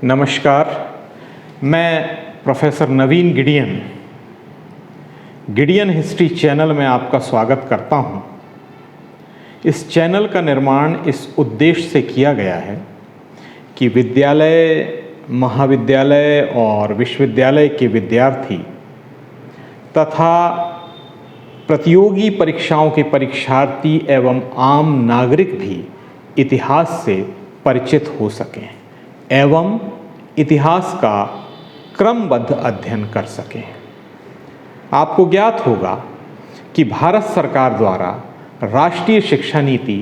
नमस्कार, मैं प्रोफेसर नवीन Gideon history channel में आपका स्वागत करता हूं। इस चैनल का निर्माण इस उद्देश्य से किया गया है कि विद्यालय, महाविद्यालय और विश्वविद्यालय के विद्यार्थी तथा प्रतियोगी परीक्षाओं के परीक्षार्थी एवं आम नागरिक भी इतिहास से परिचित हो सकें एवं इतिहास का क्रमबद्ध अध्ययन कर सकें। आपको ज्ञात होगा कि भारत सरकार द्वारा राष्ट्रीय शिक्षा नीति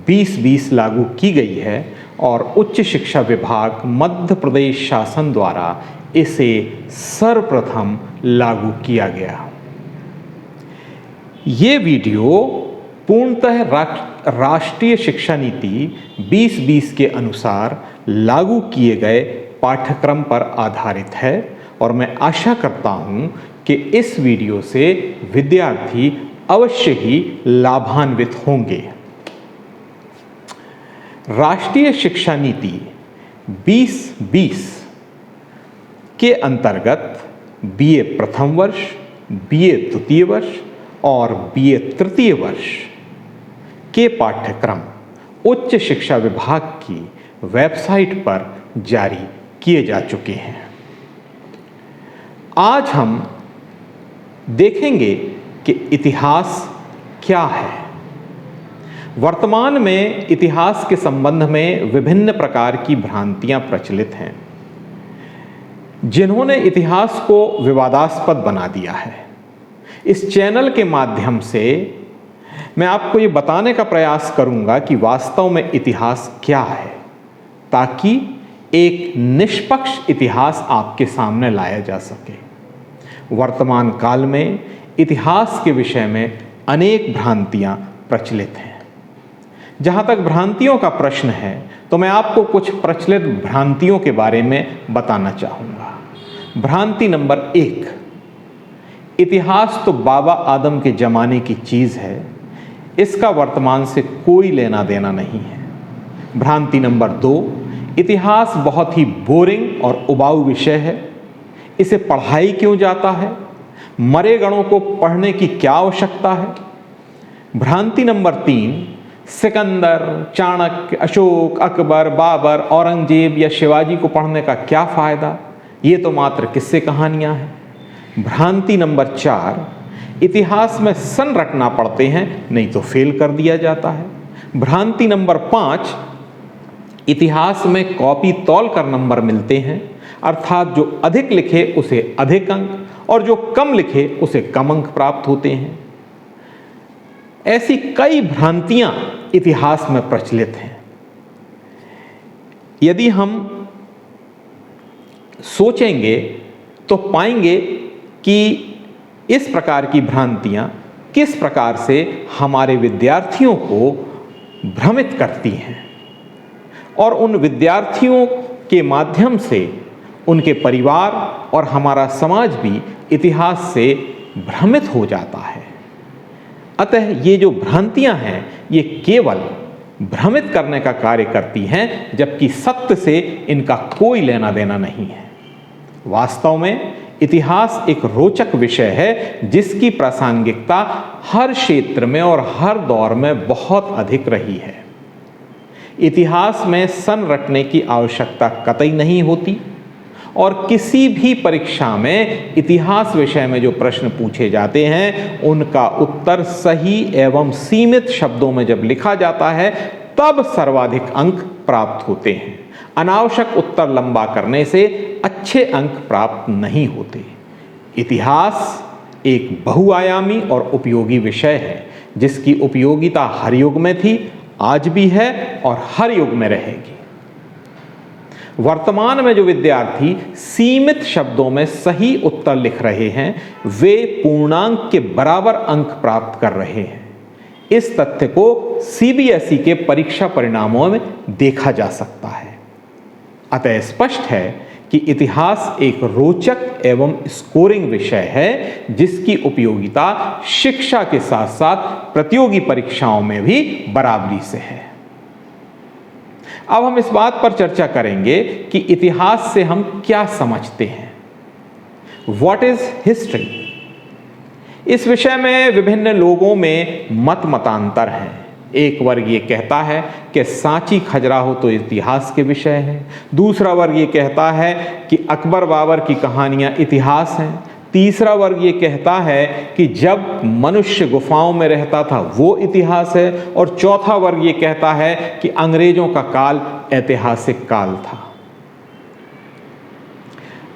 2020 लागू की गई है और उच्च शिक्षा विभाग मध्य प्रदेश शासन द्वारा इसे सर्वप्रथम लागू किया गया। ये वीडियो पूर्णतः राष्ट्रीय शिक्षा नीति 2020 के अनुसार लागू किए गए पाठ्यक्रम पर आधारित है और मैं आशा करता हूं कि इस वीडियो से विद्यार्थी अवश्य ही लाभान्वित होंगे। राष्ट्रीय शिक्षा नीति 2020 के अंतर्गत बीए प्रथम वर्ष, बीए द्वितीय वर्ष और बीए तृतीय वर्ष के पाठ्यक्रम उच्च शिक्षा विभाग की वेबसाइट पर जारी किए जा चुके हैं। आज हम देखेंगे कि इतिहास क्या है। वर्तमान में इतिहास के संबंध में विभिन्न प्रकार की भ्रांतियां प्रचलित हैं, जिन्होंने इतिहास को विवादास्पद बना दिया है। इस चैनल के माध्यम से मैं आपको ये बताने का प्रयास करूंगा कि वास्तव में इतिहास क्या है, ताकि एक निष्पक्ष इतिहास आपके सामने लाया जा सके। वर्तमान काल में इतिहास के विषय में अनेक भ्रांतियां प्रचलित हैं। जहां तक भ्रांतियों का प्रश्न है तो मैं आपको कुछ प्रचलित भ्रांतियों के बारे में बताना चाहूँगा। भ्रांति नंबर 1, इतिहास तो बाबा आदम के ज़माने की चीज़ है, इसका वर्तमान से कोई लेना देना नहीं है। भ्रांति नंबर 2, इतिहास बहुत ही बोरिंग और उबाऊ विषय है, इसे पढ़ाई क्यों जाता है, मरे गणों को पढ़ने की क्या आवश्यकता है। भ्रांति नंबर 3, सिकंदर, चाणक्य, अशोक, अकबर, बाबर, औरंगजेब या शिवाजी को पढ़ने का क्या फ़ायदा, ये तो मात्र किस्से कहानियाँ हैं। भ्रांति नंबर 4, इतिहास में सन रटना पड़ते हैं, नहीं तो फेल कर दिया जाता है। भ्रांति नंबर 5, इतिहास में कॉपी तौल कर नंबर मिलते हैं, अर्थात जो अधिक लिखे उसे अधिक अंक और जो कम लिखे उसे कम अंक प्राप्त होते हैं। ऐसी कई भ्रांतियां इतिहास में प्रचलित हैं। यदि हम सोचेंगे तो पाएंगे कि इस प्रकार की भ्रांतियां किस प्रकार से हमारे विद्यार्थियों को भ्रमित करती हैं और उन विद्यार्थियों के माध्यम से उनके परिवार और हमारा समाज भी इतिहास से भ्रमित हो जाता है। अतः ये जो भ्रांतियां हैं ये केवल भ्रमित करने का कार्य करती हैं, जबकि सत्य से इनका कोई लेना देना नहीं है। वास्तव में इतिहास एक रोचक विषय है जिसकी प्रासंगिकता हर क्षेत्र में और हर दौर में बहुत अधिक रही है। इतिहास में सन रटने की आवश्यकता कतई नहीं होती और किसी भी परीक्षा में इतिहास विषय में जो प्रश्न पूछे जाते हैं उनका उत्तर सही एवं सीमित शब्दों में जब लिखा जाता है तब सर्वाधिक अंक प्राप्त होते हैं। अनावश्यक उत्तर लंबा करने से अच्छे अंक प्राप्त नहीं होते। इतिहास एक बहुआयामी और उपयोगी विषय है जिसकी उपयोगिता हर युग में थी, आज भी है और हर युग में रहेगी। वर्तमान में जो विद्यार्थी सीमित शब्दों में सही उत्तर लिख रहे हैं वे पूर्णांक के बराबर अंक प्राप्त कर रहे हैं। इस तथ्य को सीबीएसई के परीक्षा परिणामों में देखा जा सकता है। अतः स्पष्ट है कि इतिहास एक रोचक एवं स्कोरिंग विषय है जिसकी उपयोगिता शिक्षा के साथ साथ प्रतियोगी परीक्षाओं में भी बराबरी से है। अब हम इस बात पर चर्चा करेंगे कि इतिहास से हम क्या समझते हैं। What is history? इस विषय में विभिन्न लोगों में मतांतर हैं। एक वर्ग ये कहता है कि सांची खजुराहो तो इतिहास के विषय है। दूसरा वर्ग ये कहता है कि अकबर बाबर की कहानियां इतिहास हैं। तीसरा वर्ग ये कहता है कि जब मनुष्य गुफाओं में रहता था वो इतिहास है। और चौथा वर्ग ये कहता है कि अंग्रेजों का काल ऐतिहासिक काल था।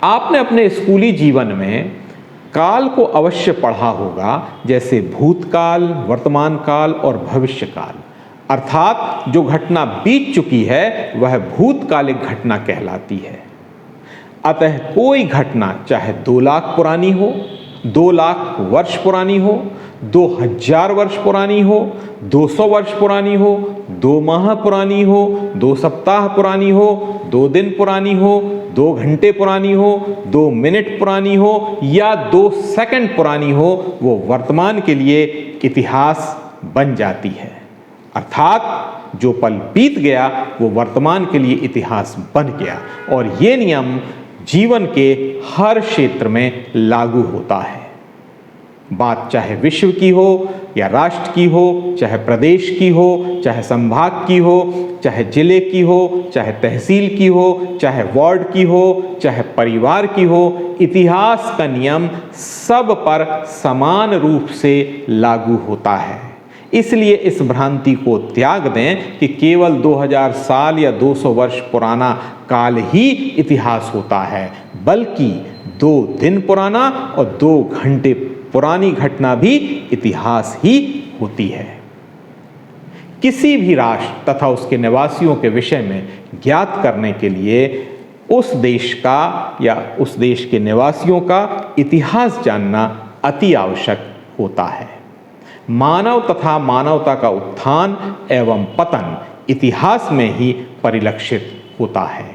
आपने अपने स्कूली जीवन में काल को अवश्य पढ़ा होगा, जैसे भूतकाल, वर्तमान काल और भविष्य काल। अर्थात जो घटना बीत चुकी है वह भूतकालिक घटना कहलाती है। अतः कोई घटना चाहे 2 लाख पुरानी हो, 2 लाख वर्ष पुरानी हो, 2000 वर्ष पुरानी हो, 200 वर्ष पुरानी हो, 2 माह पुरानी हो, 2 सप्ताह पुरानी हो, 2 दिन पुरानी हो, 2 घंटे पुरानी हो, 2 मिनट पुरानी हो या 2 सेकंड पुरानी हो, वो वर्तमान के लिए इतिहास बन जाती है। अर्थात जो पल बीत गया वो वर्तमान के लिए इतिहास बन गया। और ये नियम जीवन के हर क्षेत्र में लागू होता है। बात चाहे विश्व की हो या राष्ट्र की हो, चाहे प्रदेश की हो, चाहे संभाग की हो, चाहे जिले की हो, चाहे तहसील की हो, चाहे वार्ड की हो, चाहे परिवार की हो, इतिहास का नियम सब पर समान रूप से लागू होता है। इसलिए इस भ्रांति को त्याग दें कि केवल 2000 साल या 200 वर्ष पुराना काल ही इतिहास होता है, बल्कि 2 दिन पुराना और 2 घंटे पुरानी घटना भी इतिहास ही होती है। किसी भी राष्ट्र तथा उसके निवासियों के विषय में ज्ञात करने के लिए उस देश का या उस देश के निवासियों का इतिहास जानना अति आवश्यक होता है। मानव तथा मानवता का उत्थान एवं पतन इतिहास में ही परिलक्षित होता है।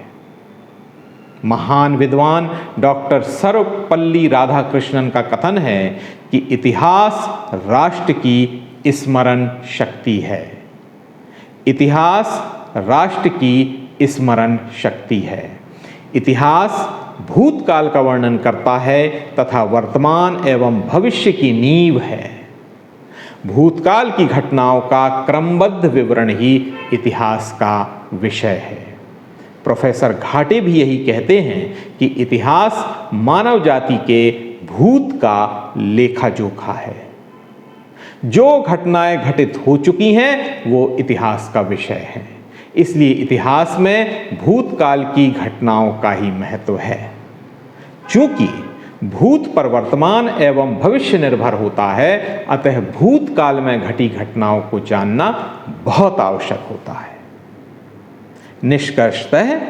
महान विद्वान डॉक्टर सर्वपल्ली राधाकृष्णन का कथन है कि इतिहास राष्ट्र की स्मरण शक्ति है। इतिहास राष्ट्र की स्मरण शक्ति है। इतिहास भूतकाल का वर्णन करता है तथा वर्तमान एवं भविष्य की नींव है। भूतकाल की घटनाओं का क्रमबद्ध विवरण ही इतिहास का विषय है। प्रोफेसर घाटे भी यही कहते हैं कि इतिहास मानव जाति के भूत का लेखा जोखा है। जो घटनाएं घटित हो चुकी हैं वो इतिहास का विषय है। इसलिए इतिहास में भूतकाल की घटनाओं का ही महत्व है। चूंकि भूत पर वर्तमान एवं भविष्य निर्भर होता है, अतः भूतकाल में घटी घटनाओं को जानना बहुत आवश्यक होता है। निष्कर्षतः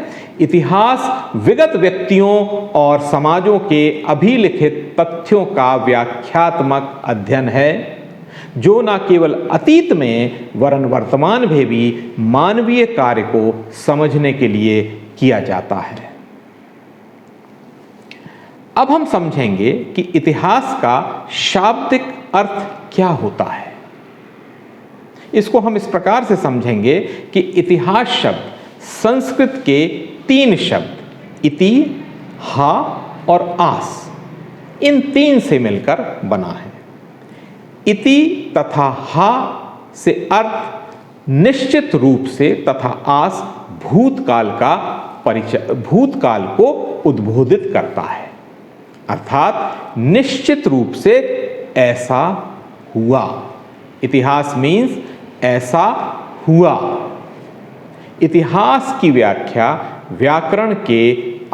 इतिहास विगत व्यक्तियों और समाजों के अभिलिखित तथ्यों का व्याख्यात्मक अध्ययन है, जो न केवल अतीत में वरन वर्तमान में भी मानवीय कार्य को समझने के लिए किया जाता है। अब हम समझेंगे कि इतिहास का शाब्दिक अर्थ क्या होता है। इसको हम इस प्रकार से समझेंगे कि इतिहास शब्द संस्कृत के 3 शब्द इति, हा और आस, इन 3 से मिलकर बना है। इति तथा हा से अर्थ निश्चित रूप से तथा आस भूतकाल का परिचय, भूतकाल को उद्बोधित करता है। अर्थात निश्चित रूप से ऐसा हुआ। इतिहास मीन्स ऐसा हुआ। इतिहास की व्याख्या व्याकरण के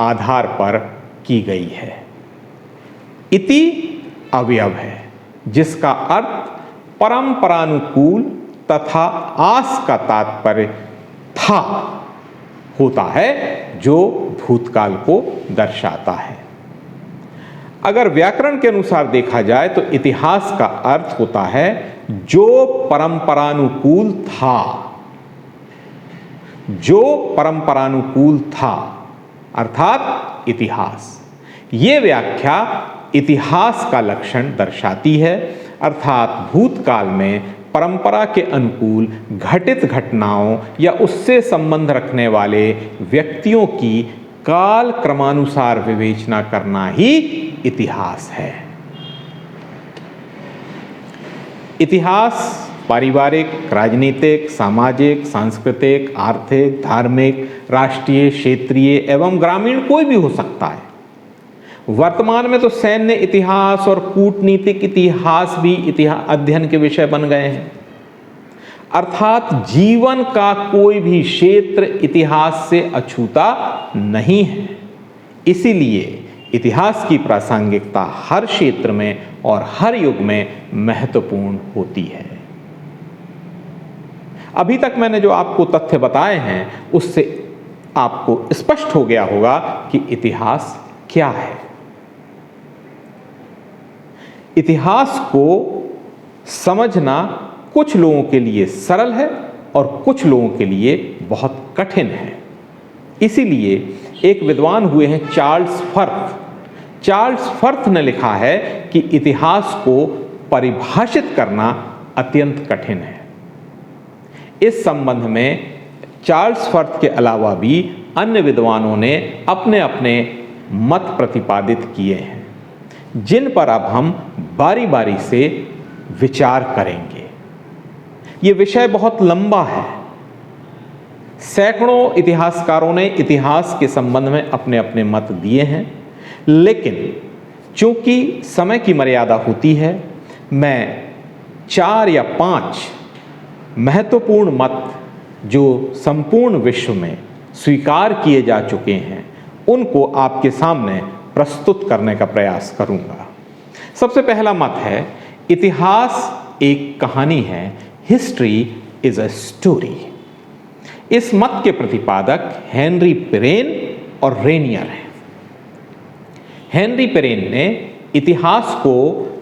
आधार पर की गई है। इति अवयव है जिसका अर्थ परंपरानुकूल तथा आस का तात्पर्य था होता है, जो भूतकाल को दर्शाता है। अगर व्याकरण के अनुसार देखा जाए तो इतिहास का अर्थ होता है जो परंपरानुकूल था, जो परंपरानुकूल था, अर्थात इतिहास। ये व्याख्या इतिहास का लक्षण दर्शाती है, अर्थात भूतकाल में परंपरा के अनुकूल घटित घटनाओं या उससे संबंध रखने वाले व्यक्तियों की काल क्रमानुसार विवेचना करना ही इतिहास है। इतिहास पारिवारिक, राजनीतिक, सामाजिक, सांस्कृतिक, आर्थिक, धार्मिक, राष्ट्रीय, क्षेत्रीय एवं ग्रामीण कोई भी हो सकता है। वर्तमान में तो सैन्य इतिहास और कूटनीतिक इतिहास भी इतिहास अध्ययन के विषय बन गए हैं। अर्थात जीवन का कोई भी क्षेत्र इतिहास से अछूता नहीं है। इसीलिए इतिहास की प्रासंगिकता हर क्षेत्र में और हर युग में महत्वपूर्ण होती है। अभी तक मैंने जो आपको तथ्य बताए हैं उससे आपको स्पष्ट हो गया होगा कि इतिहास क्या है। इतिहास को समझना कुछ लोगों के लिए सरल है और कुछ लोगों के लिए बहुत कठिन है। इसीलिए एक विद्वान हुए हैं चार्ल्स फर्थ। चार्ल्स फर्थ ने लिखा है कि इतिहास को परिभाषित करना अत्यंत कठिन है। इस संबंध में चार्ल्स फर्थ के अलावा भी अन्य विद्वानों ने अपने अपने मत प्रतिपादित किए हैं, जिन पर अब हम बारी बारी से विचार करेंगे। ये विषय बहुत लंबा है। सैकड़ों इतिहासकारों ने इतिहास के संबंध में अपने अपने मत दिए हैं, लेकिन चूंकि समय की मर्यादा होती है, मैं 4 या 5 महत्वपूर्ण मत जो संपूर्ण विश्व में स्वीकार किए जा चुके हैं उनको आपके सामने प्रस्तुत करने का प्रयास करूंगा। सबसे पहला मत है, इतिहास एक कहानी है, हिस्ट्री इज अ स्टोरी। इस मत के प्रतिपादक हेनरी पेरेन और रेनियर हैं। हेनरी पेरेन ने इतिहास को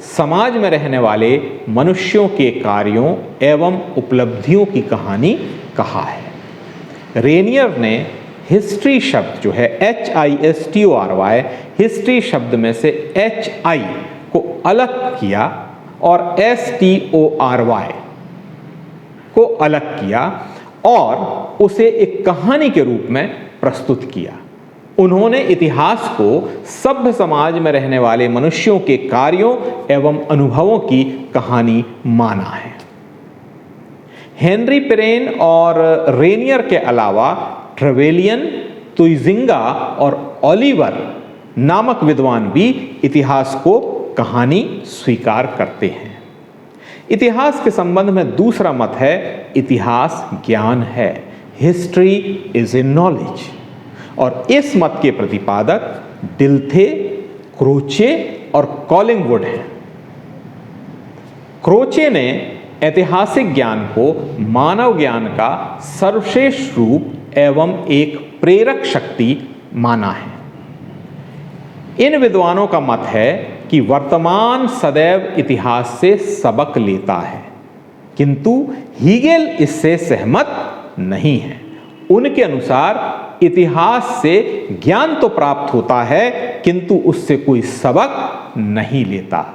समाज में रहने वाले मनुष्यों के कार्यों एवं उपलब्धियों की कहानी कहा है। रेनियर ने हिस्ट्री शब्द जो है HISTORY, हिस्ट्री शब्द में से HI को अलग किया और STORY को अलग किया और उसे एक कहानी के रूप में प्रस्तुत किया। उन्होंने इतिहास को सभ्य समाज में रहने वाले मनुष्यों के कार्यों एवं अनुभवों की कहानी माना है। हेनरी पेरेन और रेनियर के अलावा ट्रेवेलियन, तुइजिंगा और ओलिवर नामक विद्वान भी इतिहास को कहानी स्वीकार करते हैं। इतिहास के संबंध में दूसरा मत है, इतिहास ज्ञान है, हिस्ट्री इज ए नॉलेज। और इस मत के प्रतिपादक डिल्थे, क्रोचे और कॉलिंगवुड हैं। क्रोचे ने ऐतिहासिक ज्ञान को मानव ज्ञान का सर्वश्रेष्ठ रूप एवं एक प्रेरक शक्ति माना है। इन विद्वानों का मत है कि वर्तमान सदैव इतिहास से सबक लेता है, किंतु हीगेल इससे सहमत नहीं है। उनके अनुसार इतिहास से ज्ञान तो प्राप्त होता है, किंतु उससे कोई सबक नहीं लेता।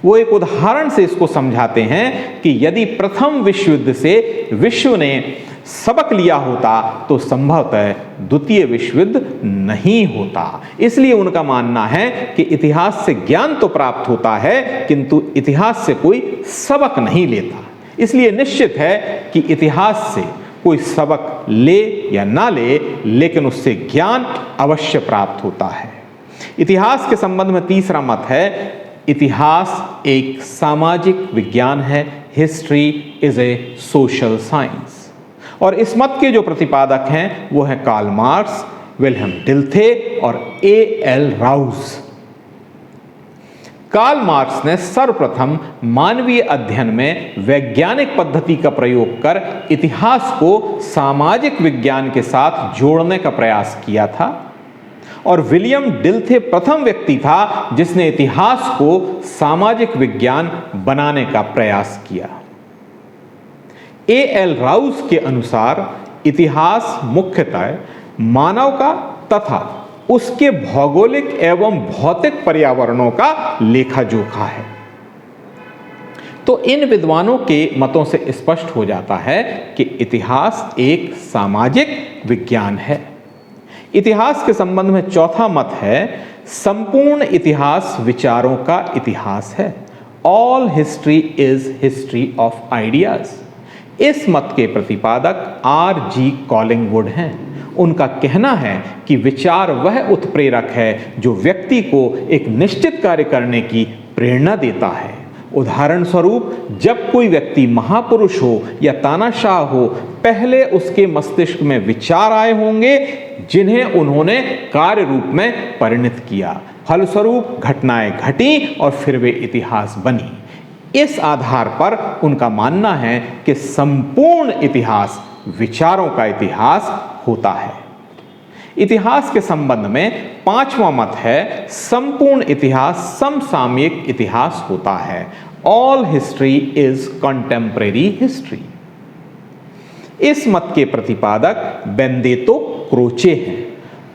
वो एक उदाहरण से इसको समझाते हैं कि यदि प्रथम विश्व युद्ध से विश्व ने सबक लिया होता तो संभवतः द्वितीय विश्व युद्ध नहीं होता। इसलिए उनका मानना है कि इतिहास से ज्ञान तो प्राप्त होता है, किंतु इतिहास से कोई सबक नहीं लेता। इसलिए निश्चित है कि इतिहास से कोई सबक ले या ना ले, लेकिन उससे ज्ञान अवश्य प्राप्त होता है। इतिहास के संबंध में तीसरा मत है, इतिहास एक सामाजिक विज्ञान है, history is A social science. और इस मत के जो प्रतिपादक हैं वो हैं कार्ल मार्क्स, विल्हेम डिल्थे और A.L. राउज। कार्ल मार्क्स ने सर्वप्रथम मानवीय अध्ययन में वैज्ञानिक पद्धति का प्रयोग कर इतिहास को सामाजिक विज्ञान के साथ जोड़ने का प्रयास किया था, और विलियम डिल्थे प्रथम व्यक्ति था जिसने इतिहास को सामाजिक विज्ञान बनाने का प्रयास किया। A.L. राउज के अनुसार इतिहास मुख्यतः मानव का तथा उसके भौगोलिक एवं भौतिक पर्यावरणों का लेखा जोखा है। तो इन विद्वानों के मतों से स्पष्ट हो जाता है कि इतिहास एक सामाजिक विज्ञान है। इतिहास के संबंध में चौथा मत है, संपूर्ण इतिहास विचारों का इतिहास है। All history is history of ideas. इस मत के प्रतिपादक R.G. कॉलिंगवुड हैं। उनका कहना है कि विचार वह उत्प्रेरक है जो व्यक्ति को एक निश्चित कार्य करने की प्रेरणा देता है। उदाहरण स्वरूप, जब कोई व्यक्ति महापुरुष हो या तानाशाह हो, पहले उसके मस्तिष्क में विचार आए होंगे जिन्हें उन्होंने कार्य रूप में परिणत किया। फलस्वरूप घटनाएं घटी और फिर वे इतिहास बनी। इस आधार पर उनका मानना है कि संपूर्ण इतिहास विचारों का इतिहास होता है। इतिहास के संबंध में पांचवा मत है, संपूर्ण इतिहास समसामयिक इतिहास होता है। All history is contemporary history. इस मत के प्रतिपादक बेनेडिक्टो क्रोचे हैं।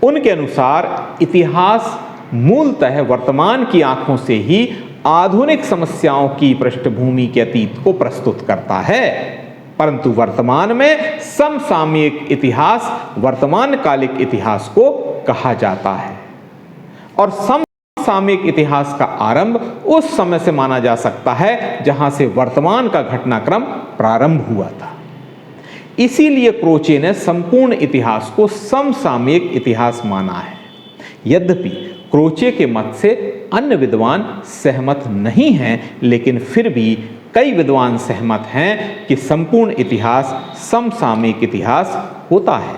उनके अनुसार इतिहास मूलतः वर्तमान की आंखों से ही आधुनिक समस्याओं की पृष्ठभूमि के अतीत को प्रस्तुत करता है, परंतु वर्तमान में समसामयिक इतिहास वर्तमान कालिक इतिहास को कहा जाता है और समसामयिक इतिहास का आरंभ उस समय से माना जा सकता है जहां से वर्तमान का घटनाक्रम प्रारंभ हुआ था। इसीलिए क्रोचे ने संपूर्ण इतिहास को समसामयिक इतिहास माना है। यद्यपि क्रोचे के मत से अन्य विद्वान सहमत नहीं हैं, लेकिन फिर भी कई विद्वान सहमत हैं कि संपूर्ण इतिहास समसामयिक इतिहास होता है।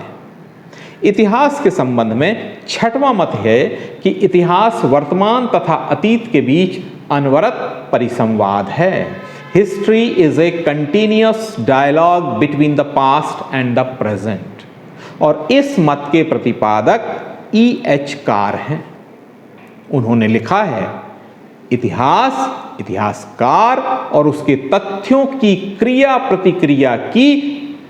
इतिहास के संबंध में छठवां मत है कि इतिहास वर्तमान तथा अतीत के बीच अनवरत परिसंवाद है। History is a continuous dialogue between the past and the present. और इस मत के प्रतिपादक E.H. कार हैं। उन्होंने लिखा है, इतिहास इतिहासकार और उसके तथ्यों की क्रिया प्रतिक्रिया की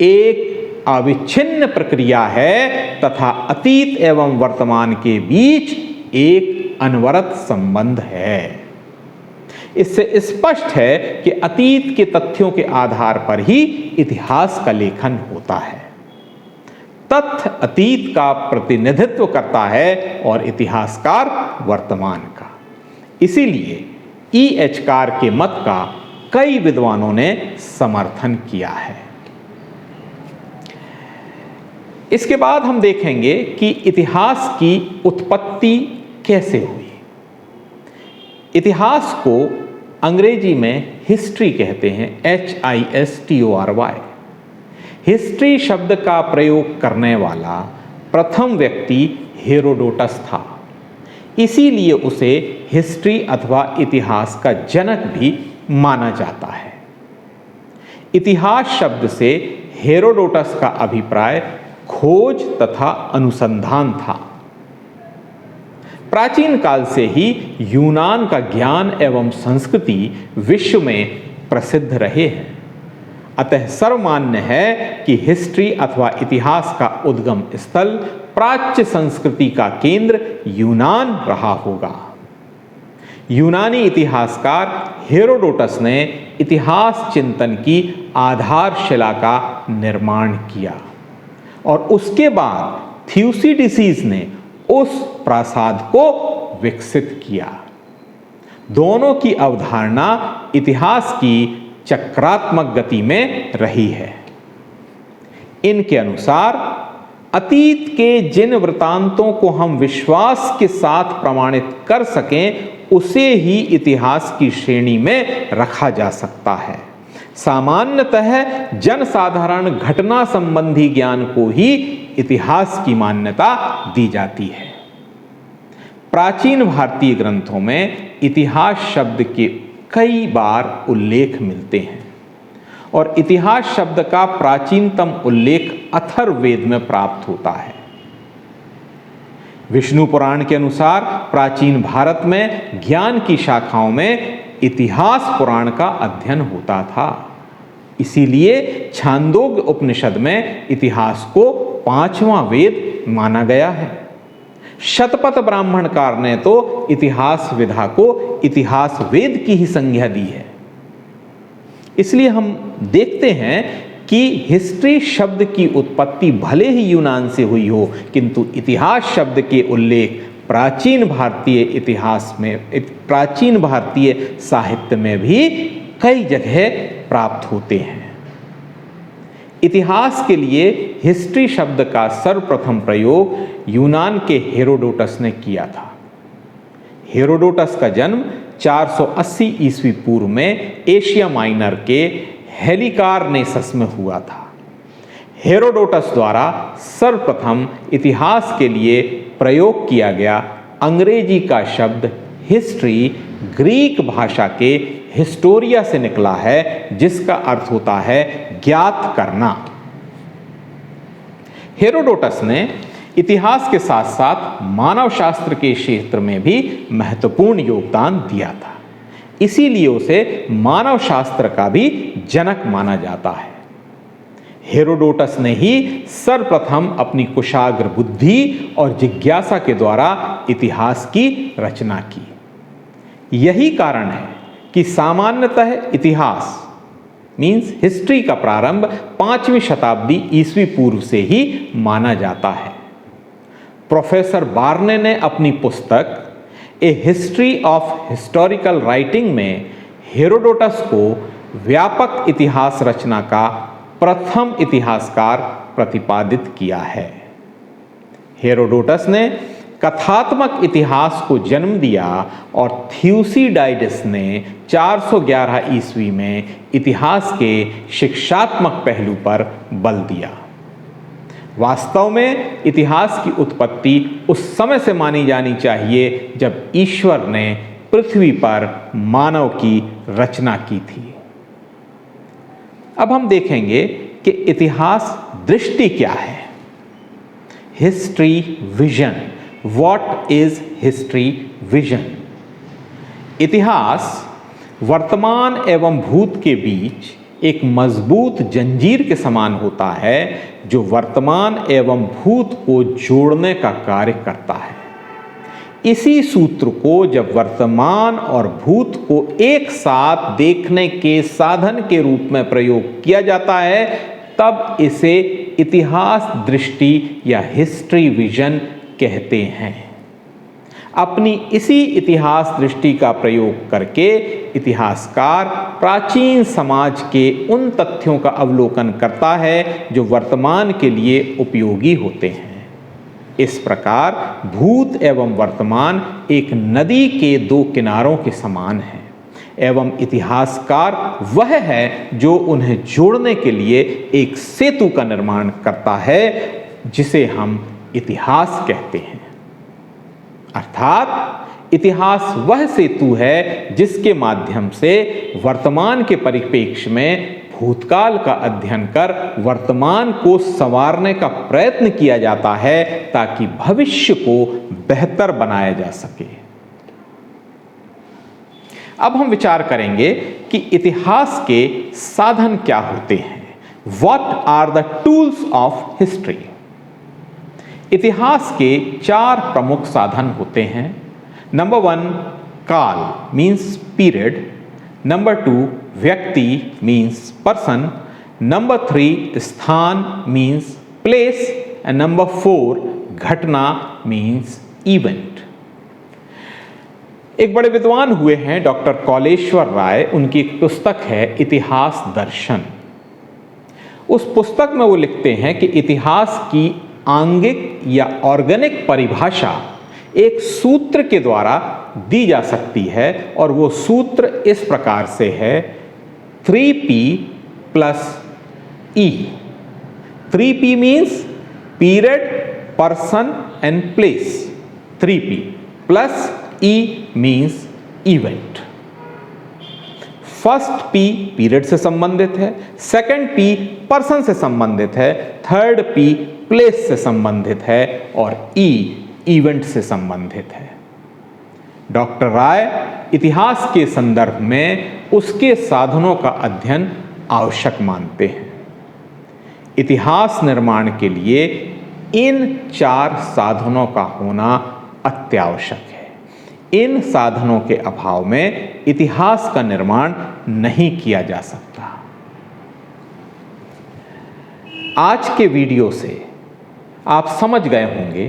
एक अविच्छिन्न प्रक्रिया है तथा अतीत एवं वर्तमान के बीच एक अनवरत संबंध है। इससे स्पष्ट है कि अतीत के तथ्यों के आधार पर ही इतिहास का लेखन होता है। तथ्य अतीत का प्रतिनिधित्व करता है और इतिहासकार वर्तमान का। इसीलिए E.H. कार के मत का कई विद्वानों ने समर्थन किया है। इसके बाद हम देखेंगे कि इतिहास की उत्पत्ति कैसे हुई। इतिहास को अंग्रेजी में हिस्ट्री कहते हैं, HISTORY। हिस्ट्री शब्द का प्रयोग करने वाला प्रथम व्यक्ति हेरोडोटस था। इसीलिए उसे हिस्ट्री अथवा इतिहास का जनक भी माना जाता है। इतिहास शब्द से हेरोडोटस का अभिप्राय खोज तथा अनुसंधान था। प्राचीन काल से ही यूनान का ज्ञान एवं संस्कृति विश्व में प्रसिद्ध रहे हैं। अतः सर्वमान्य है कि हिस्ट्री अथवा इतिहास का उद्गम स्थल प्राच्य संस्कृति का केंद्र यूनान रहा होगा। यूनानी इतिहासकार हेरोडोटस ने इतिहास चिंतन की आधारशिला का निर्माण किया और उसके बाद थ्यूसिडिसीज ने उस प्रासाद को विकसित किया। दोनों की अवधारणा इतिहास की चक्रात्मक गति में रही है। इनके अनुसार अतीत के जिन वृतांतों को हम विश्वास के साथ प्रमाणित कर सकें उसे ही इतिहास की श्रेणी में रखा जा सकता है। सामान्यतः जनसाधारण घटना संबंधी ज्ञान को ही इतिहास की मान्यता दी जाती है। प्राचीन भारतीय ग्रंथों में इतिहास शब्द के कई बार उल्लेख मिलते हैं और इतिहास शब्द का प्राचीनतम उल्लेख अथर्ववेद में प्राप्त होता है। विष्णु पुराण के अनुसार प्राचीन भारत में ज्ञान की शाखाओं में इतिहास पुराण का अध्ययन होता था। इसीलिए छांदोग्य उपनिषद में इतिहास को 5वां वेद माना गया है। शतपथ ब्राह्मणकार ने तो इतिहास विधा को इतिहास वेद की ही संज्ञा दी है। इसलिए हम देखते हैं कि हिस्ट्री शब्द की उत्पत्ति भले ही यूनान से हुई हो, किंतु इतिहास शब्द के उल्लेख प्राचीन भारतीय साहित्य में भी कई जगह प्राप्त होते हैं। इतिहास के लिए हिस्ट्री शब्द का सर्वप्रथम प्रयोग यूनान के हेरोडोटस ने किया था। हेरोडोटस का जन्म 480 ईस्वी पूर्व में एशिया माइनर के हेलिकारनेसस में हुआ था। हेरोडोटस द्वारा सर्वप्रथम इतिहास के लिए प्रयोग किया गया अंग्रेजी का शब्द हिस्ट्री ग्रीक भाषा के हिस्टोरिया से निकला है, जिसका अर्थ होता है ज्ञात करना। हेरोडोटस ने इतिहास के साथ साथ मानव शास्त्र के क्षेत्र में भी महत्वपूर्ण योगदान दिया था, इसीलिए उसे मानव शास्त्र का भी जनक माना जाता है। हेरोडोटस ने ही सर्वप्रथम अपनी कुशाग्र बुद्धि और जिज्ञासा के द्वारा इतिहास की रचना की। यही कारण है कि सामान्यतः इतिहास मीन्स हिस्ट्री का प्रारंभ 5वीं शताब्दी ईस्वी पूर्व से ही माना जाता है। प्रोफेसर बार्ने ने अपनी पुस्तक ए हिस्ट्री ऑफ हिस्टोरिकल राइटिंग में हेरोडोटस को व्यापक इतिहास रचना का प्रथम इतिहासकार प्रतिपादित किया है। हेरोडोटस ने कथात्मक इतिहास को जन्म दिया और थ्यूसिडाइडस ने 411 ईस्वी में इतिहास के शिक्षात्मक पहलू पर बल दिया। वास्तव में इतिहास की उत्पत्ति उस समय से मानी जानी चाहिए जब ईश्वर ने पृथ्वी पर मानव की रचना की थी। अब हम देखेंगे कि इतिहास दृष्टि क्या है। History vision. What is history vision? इतिहास वर्तमान एवं भूत के बीच एक मजबूत जंजीर के समान होता है जो वर्तमान एवं भूत को जोड़ने का कार्य करता है। इसी सूत्र को जब वर्तमान और भूत को एक साथ देखने के साधन के रूप में प्रयोग किया जाता है, तब इसे इतिहास दृष्टि या हिस्ट्री विजन कहते हैं। अपनी इसी इतिहास दृष्टि का प्रयोग करके इतिहासकार प्राचीन समाज के उन तथ्यों का अवलोकन करता है जो वर्तमान के लिए उपयोगी होते हैं। इस प्रकार भूत एवं वर्तमान एक नदी के दो किनारों के समान हैं एवं इतिहासकार वह है जो उन्हें जोड़ने के लिए एक सेतु का निर्माण करता है, जिसे हम इतिहास कहते हैं। अर्थात इतिहास वह सेतु है जिसके माध्यम से वर्तमान के परिप्रेक्ष्य में भूतकाल का अध्ययन कर वर्तमान को संवारने का प्रयत्न किया जाता है ताकि भविष्य को बेहतर बनाया जा सके। अब हम विचार करेंगे कि इतिहास के साधन क्या होते हैं। What are the tools of history? इतिहास के 4 प्रमुख साधन होते हैं। नंबर 1 काल मीन्स पीरियड, नंबर 2 व्यक्ति मीन्स पर्सन, नंबर 3 स्थान मीन्स प्लेस एंड नंबर 4 घटना मीन्स इवेंट। एक बड़े विद्वान हुए हैं डॉक्टर कौलेश्वर राय, उनकी एक पुस्तक है इतिहास दर्शन। उस पुस्तक में वो लिखते हैं कि इतिहास की आंगिक या ऑर्गेनिक परिभाषा एक सूत्र के द्वारा दी जा सकती है और वो सूत्र इस प्रकार से है 3P + E। 3P means period, person and place. 3P + E means event. First P period से संबंधित है, सेकंड P पर्सन से संबंधित है, थर्ड P प्लेस से संबंधित है और E इवेंट से संबंधित है। डॉक्टर राय इतिहास के संदर्भ में उसके साधनों का अध्ययन आवश्यक मानते हैं। इतिहास निर्माण के लिए इन 4 साधनों का होना अत्यावश्यक है। इन साधनों के अभाव में इतिहास का निर्माण नहीं किया जा सकता। आज के वीडियो से आप समझ गए होंगे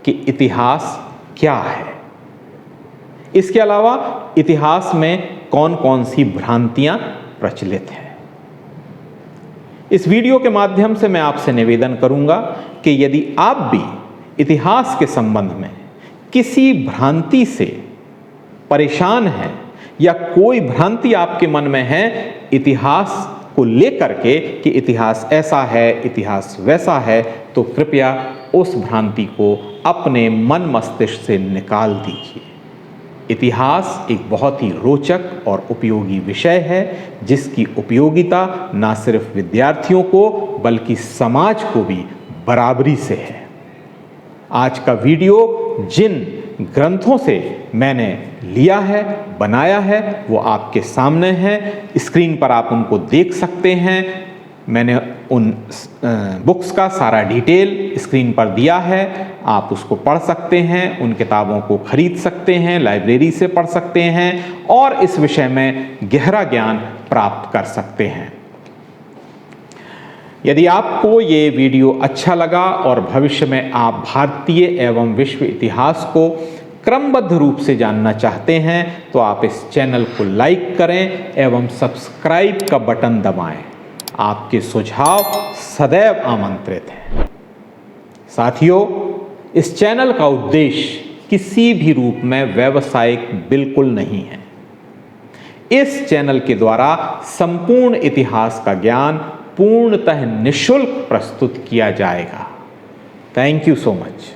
कि इतिहास क्या है। इसके अलावा इतिहास में कौन कौन सी भ्रांतियां प्रचलित हैं। इस वीडियो के माध्यम से मैं आपसे निवेदन करूंगा कि यदि आप भी इतिहास के संबंध में किसी भ्रांति से परेशान हैं या कोई भ्रांति आपके मन में है इतिहास को लेकर के कि इतिहास ऐसा है, इतिहास वैसा है, तो कृपया उस भ्रांति को अपने मन मस्तिष्क से निकाल दीजिए। इतिहास एक बहुत ही रोचक और उपयोगी विषय है जिसकी उपयोगिता न सिर्फ विद्यार्थियों को बल्कि समाज को भी बराबरी से है। आज का वीडियो जिन ग्रंथों से मैंने लिया है, बनाया है, वो आपके सामने हैं। स्क्रीन पर आप उनको देख सकते हैं। मैंने उन बुक्स का सारा डिटेल स्क्रीन पर दिया है। आप उसको पढ़ सकते हैं, उन किताबों को खरीद सकते हैं, लाइब्रेरी से पढ़ सकते हैं और इस विषय में गहरा ज्ञान प्राप्त कर सकते हैं। यदि आपको ये वीडियो अच्छा लगा और भविष्य में आप भारतीय एवं विश्व इतिहास को क्रमबद्ध रूप से जानना चाहते हैं तो आप इस चैनल को लाइक करें एवं सब्सक्राइब का बटन दबाएं। आपके सुझाव सदैव आमंत्रित हैं। साथियों, इस चैनल का उद्देश्य किसी भी रूप में व्यावसायिक बिल्कुल नहीं है। इस चैनल के द्वारा संपूर्ण इतिहास का ज्ञान पूर्णतः निःशुल्क प्रस्तुत किया जाएगा। Thank you so much.